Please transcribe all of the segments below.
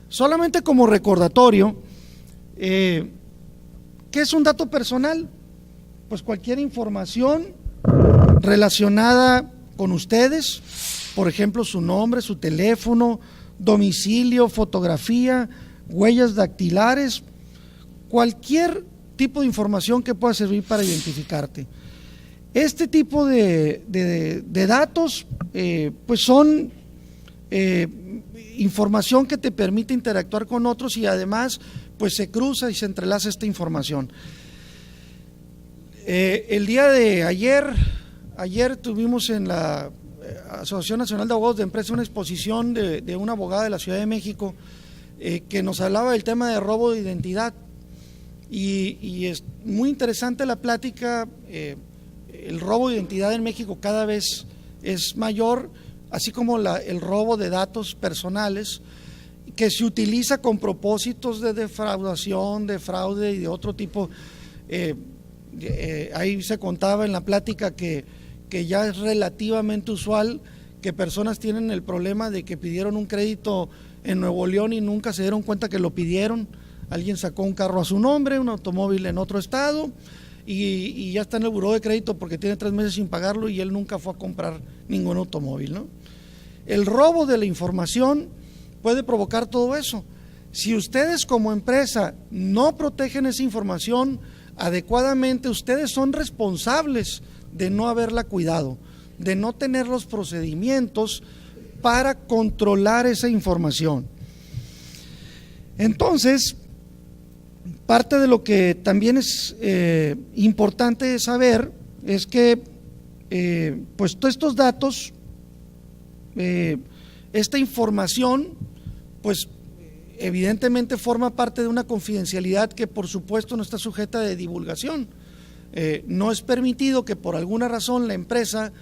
Solamente como recordatorio, ¿qué es un dato personal? Pues cualquier información relacionada con ustedes, por ejemplo, su nombre, su teléfono, domicilio, fotografía, huellas dactilares, cualquier tipo de información que pueda servir para identificarte. Este tipo de datos pues son información que te permite interactuar con otros y además pues se cruza y se entrelaza esta información. El día de ayer tuvimos en la Asociación Nacional de Abogados de Empresa una exposición de una abogada de la Ciudad de México que nos hablaba del tema de robo de identidad y es muy interesante la plática. El robo de identidad en México cada vez es mayor, así como el robo de datos personales que se utiliza con propósitos de defraudación, de fraude y de otro tipo. Ahí se contaba en la plática que ya es relativamente usual que personas tienen el problema de que pidieron un crédito en Nuevo León y nunca se dieron cuenta que lo pidieron. Alguien sacó un carro a su nombre, un automóvil en otro estado y ya está en el buró de crédito porque tiene 3 meses sin pagarlo y él nunca fue a comprar ningún automóvil, ¿no? El robo de la información puede provocar todo eso. Si ustedes como empresa no protegen esa información adecuadamente, ustedes son responsables de no haberla cuidado, de no tener los procedimientos para controlar esa información. Entonces, parte de lo que también es importante saber es que pues todos estos datos, esta información, pues evidentemente forma parte de una confidencialidad que por supuesto no está sujeta de divulgación. No es permitido que por alguna razón la empresa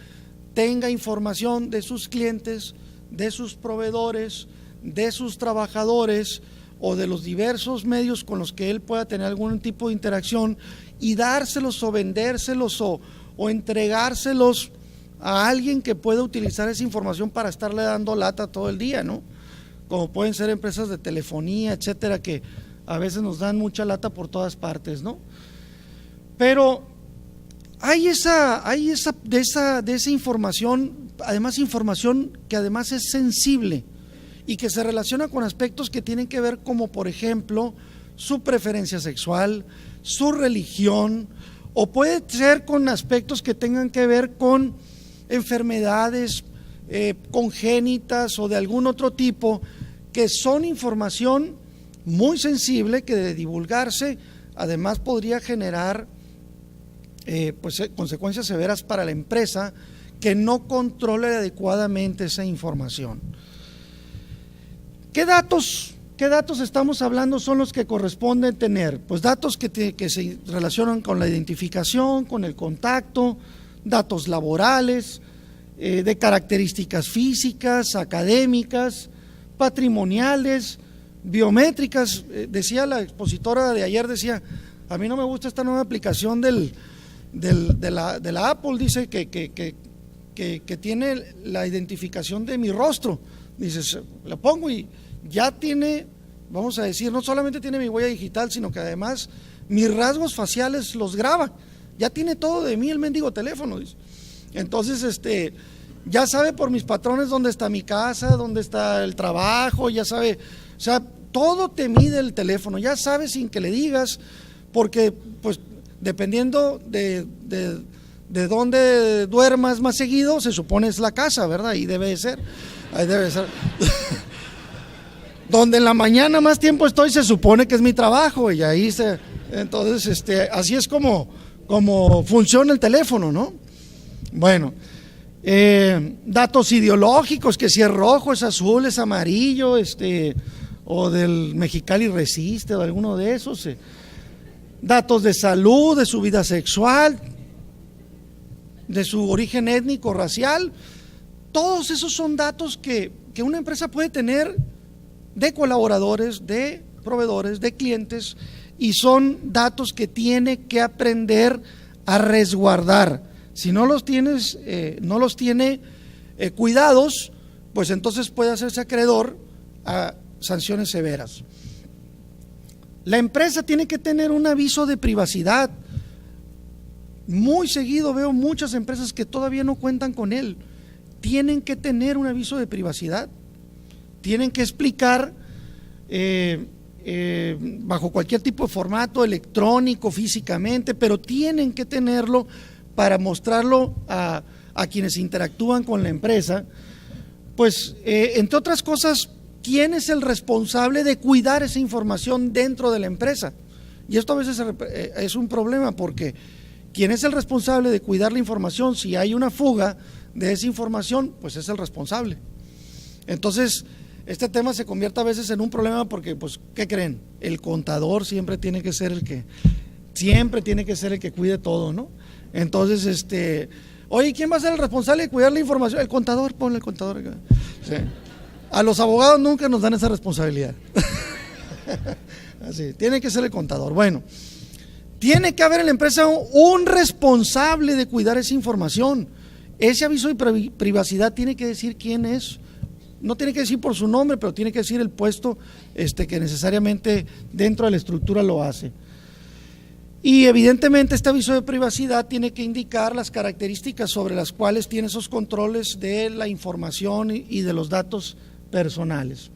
tenga información de sus clientes, de sus proveedores, de sus trabajadores o de los diversos medios con los que él pueda tener algún tipo de interacción y dárselos o vendérselos o entregárselos a alguien que pueda utilizar esa información para estarle dando lata todo el día, ¿no? Como pueden ser empresas de telefonía, etcétera, que a veces nos dan mucha lata por todas partes, ¿no? Pero hay de esa información, además información que además es sensible y que se relaciona con aspectos que tienen que ver como por ejemplo su preferencia sexual, su religión, o puede ser con aspectos que tengan que ver con enfermedades congénitas o de algún otro tipo, que son información muy sensible que de divulgarse además podría generar pues consecuencias severas para la empresa que no controle adecuadamente esa información. ¿Qué datos estamos hablando son los que corresponden tener? Pues datos que se relacionan con la identificación, con el contacto, datos laborales, de características físicas, académicas, patrimoniales, biométricas. Decía la expositora de ayer, decía, a mí no me gusta esta nueva aplicación de la Apple, dice que tiene la identificación de mi rostro. Dices, lo pongo y ya tiene, vamos a decir, no solamente tiene mi huella digital, sino que además mis rasgos faciales los graba. Ya tiene todo de mí el mendigo teléfono, dice. Entonces, ya sabe por mis patrones dónde está mi casa, dónde está el trabajo, ya sabe, o sea, todo te mide el teléfono, ya sabe sin que le digas, porque pues dependiendo de dónde duermas más seguido, se supone es la casa, ¿verdad? Ahí debe ser. Donde en la mañana más tiempo estoy, se supone que es mi trabajo, y ahí entonces, así es como funciona el teléfono, ¿no? Bueno, datos ideológicos, que si es rojo, es azul, es amarillo, o del Mexicali Resiste, o de alguno de esos, datos de salud, de su vida sexual, de su origen étnico, racial. Todos esos son datos que una empresa puede tener de colaboradores, de proveedores, de clientes, y son datos que tiene que aprender a resguardar. Si no los tiene cuidados, pues entonces puede hacerse acreedor a sanciones severas. La empresa tiene que tener un aviso de privacidad. Muy seguido veo muchas empresas que todavía no cuentan con él. Tienen que tener un aviso de privacidad. Tienen que explicar bajo cualquier tipo de formato, electrónico, físicamente, pero tienen que tenerlo para mostrarlo a quienes interactúan con la empresa. Pues, entre otras cosas, ¿quién es el responsable de cuidar esa información dentro de la empresa? Y esto a veces es un problema, porque ¿quién es el responsable de cuidar la información? Si hay una fuga de esa información, pues es el responsable. Entonces, este tema se convierte a veces en un problema porque, pues, ¿qué creen? El contador siempre tiene que ser el que cuide todo, ¿no? Entonces, oye, ¿quién va a ser el responsable de cuidar la información? El contador, ponle el contador acá. Sí. A los abogados nunca nos dan esa responsabilidad. Así, tiene que ser el contador. Bueno, tiene que haber en la empresa un responsable de cuidar esa información. Ese aviso de privacidad tiene que decir quién es. No tiene que decir por su nombre, pero tiene que decir el puesto que necesariamente dentro de la estructura lo hace. Y evidentemente este aviso de privacidad tiene que indicar las características sobre las cuales tiene esos controles de la información y de los datos personales.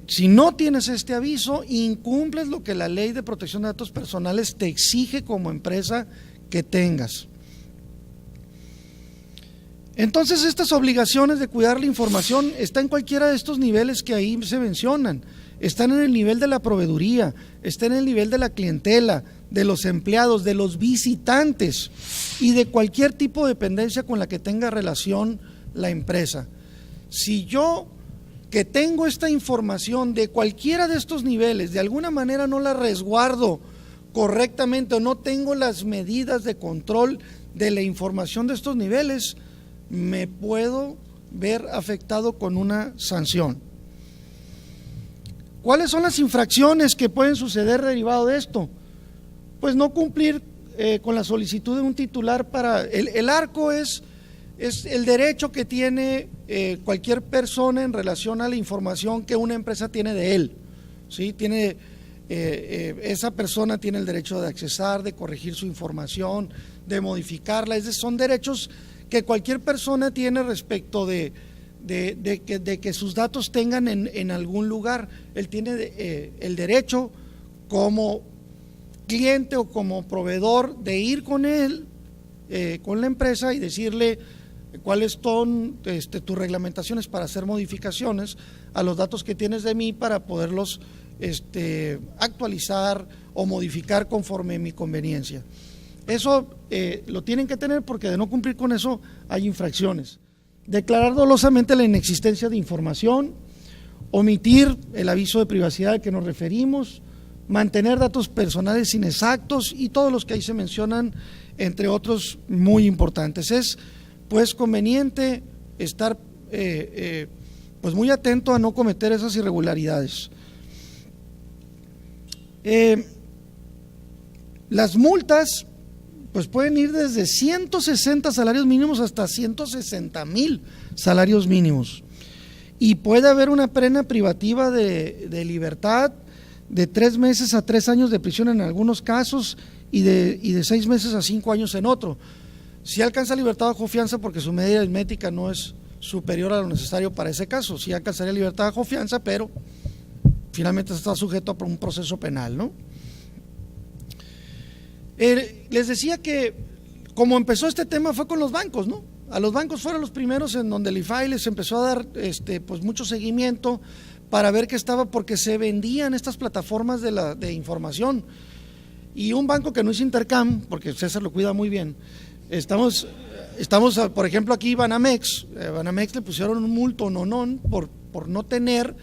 Si no tienes este aviso, incumples lo que la Ley de Protección de Datos Personales te exige como empresa que tengas. Entonces, estas obligaciones de cuidar la información están en cualquiera de estos niveles que ahí se mencionan. Están en el nivel de la proveeduría, están en el nivel de la clientela, de los empleados, de los visitantes y de cualquier tipo de dependencia con la que tenga relación la empresa. Si yo, que tengo esta información de cualquiera de estos niveles, de alguna manera no la resguardo correctamente o no tengo las medidas de control de la información de estos niveles, me puedo ver afectado con una sanción. ¿Cuáles son las infracciones que pueden suceder derivado de esto? Pues no cumplir con la solicitud de un titular para… El arco es el derecho que tiene cualquier persona en relación a la información que una empresa tiene de él, ¿sí? Esa persona tiene el derecho de accesar, de corregir su información, de modificarla. Son derechos que cualquier persona tiene respecto de que sus datos tengan en algún lugar. Él tiene el derecho como cliente o como proveedor de ir con él, con la empresa, y decirle cuáles son tus reglamentaciones para hacer modificaciones a los datos que tienes de mí para poderlos actualizar o modificar conforme mi conveniencia. Eso lo tienen que tener, porque de no cumplir con eso hay infracciones. Declarar dolosamente la inexistencia de información, omitir el aviso de privacidad al que nos referimos, mantener datos personales inexactos y todos los que ahí se mencionan, entre otros muy importantes. Es pues conveniente estar pues muy atento a no cometer esas irregularidades. Las multas pues pueden ir desde 160 salarios mínimos hasta 160,000 salarios mínimos. Y puede haber una pena privativa de libertad de 3 meses a 3 años de prisión en algunos casos y de 6 meses a 5 años en otro. Si alcanza libertad bajo fianza porque su medida aritmética no es superior a lo necesario para ese caso. Sí alcanzaría libertad bajo fianza, pero finalmente está sujeto a un proceso penal, ¿no? Les decía que como empezó este tema fue con los bancos, ¿no? A los bancos fueron los primeros en donde el IFAI les empezó a dar pues mucho seguimiento para ver qué estaba, porque se vendían estas plataformas de información. Y un banco que no es Intercam, porque César lo cuida muy bien, estamos por ejemplo aquí Banamex le pusieron un multo por no tener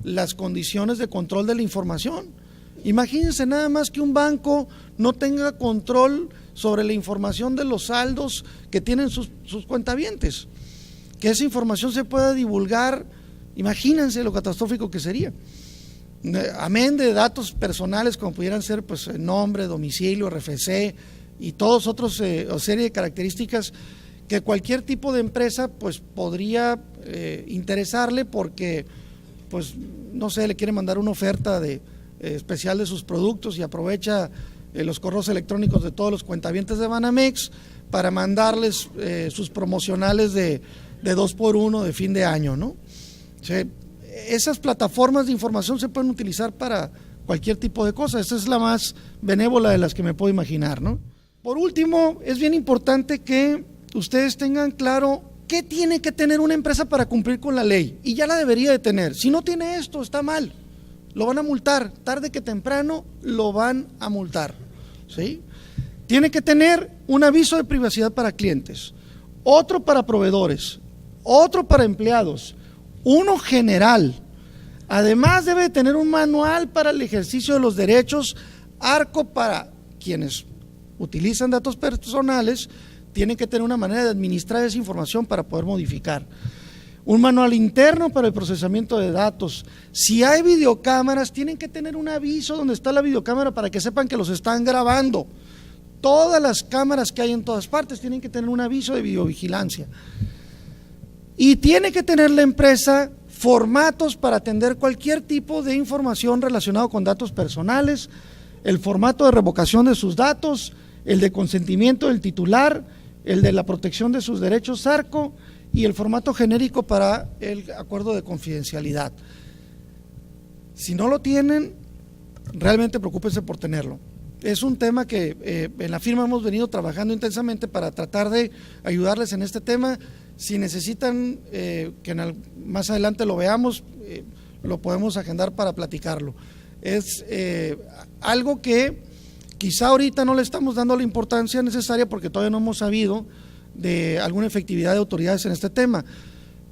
las condiciones de control de la información. Imagínense nada más que un banco no tenga control sobre la información de los saldos que tienen sus cuentavientes, que esa información se pueda divulgar. Imagínense lo catastrófico que sería, amén de datos personales como pudieran ser pues nombre, domicilio, RFC y todos otros serie de características que cualquier tipo de empresa pues podría interesarle, porque pues no sé, le quiere mandar una oferta especial de sus productos y aprovecha los correos electrónicos de todos los cuentavientes de Banamex para mandarles sus promocionales de 2x1 de fin de año, ¿no? O sea, esas plataformas de información se pueden utilizar para cualquier tipo de cosa. Esa es la más benévola de las que me puedo imaginar, ¿no? Por último, es bien importante que ustedes tengan claro qué tiene que tener una empresa para cumplir con la ley, y ya la debería de tener. Si no tiene esto, está mal, lo van a multar, tarde que temprano lo van a multar, ¿sí? Tiene que tener un aviso de privacidad para clientes, otro para proveedores, otro para empleados, uno general. Además debe tener un manual para el ejercicio de los derechos, ARCO para quienes utilizan datos personales, tienen que tener una manera de administrar esa información para poder modificar. Un manual interno para el procesamiento de datos. Si hay videocámaras, tienen que tener un aviso donde está la videocámara para que sepan que los están grabando. Todas las cámaras que hay en todas partes tienen que tener un aviso de videovigilancia. Y tiene que tener la empresa formatos para atender cualquier tipo de información relacionado con datos personales, el formato de revocación de sus datos, el de consentimiento del titular, el de la protección de sus derechos ARCO y el formato genérico para el acuerdo de confidencialidad. Si no lo tienen, realmente preocúpense por tenerlo. Es un tema que en la firma hemos venido trabajando intensamente para tratar de ayudarles en este tema. Si necesitan que más adelante lo veamos, lo podemos agendar para platicarlo. Es algo que quizá ahorita no le estamos dando la importancia necesaria porque todavía no hemos sabido de alguna efectividad de autoridades en este tema,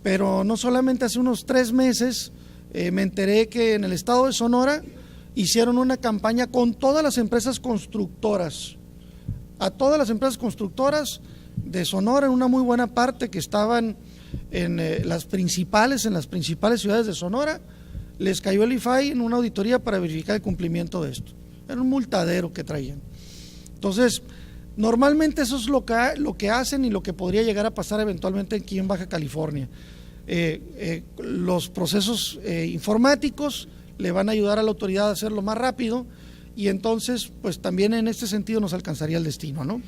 pero no solamente hace unos 3 meses me enteré que en el estado de Sonora hicieron una campaña con todas las empresas constructoras, a todas las empresas constructoras de Sonora, en una muy buena parte que estaban en las principales ciudades de Sonora, les cayó el IFAI en una auditoría para verificar el cumplimiento de esto. Era un multadero que traían. Entonces, normalmente eso es lo que hacen y lo que podría llegar a pasar eventualmente aquí en Baja California. Los procesos informáticos le van a ayudar a la autoridad a hacerlo más rápido y entonces, pues también en este sentido nos alcanzaría el destino, ¿no?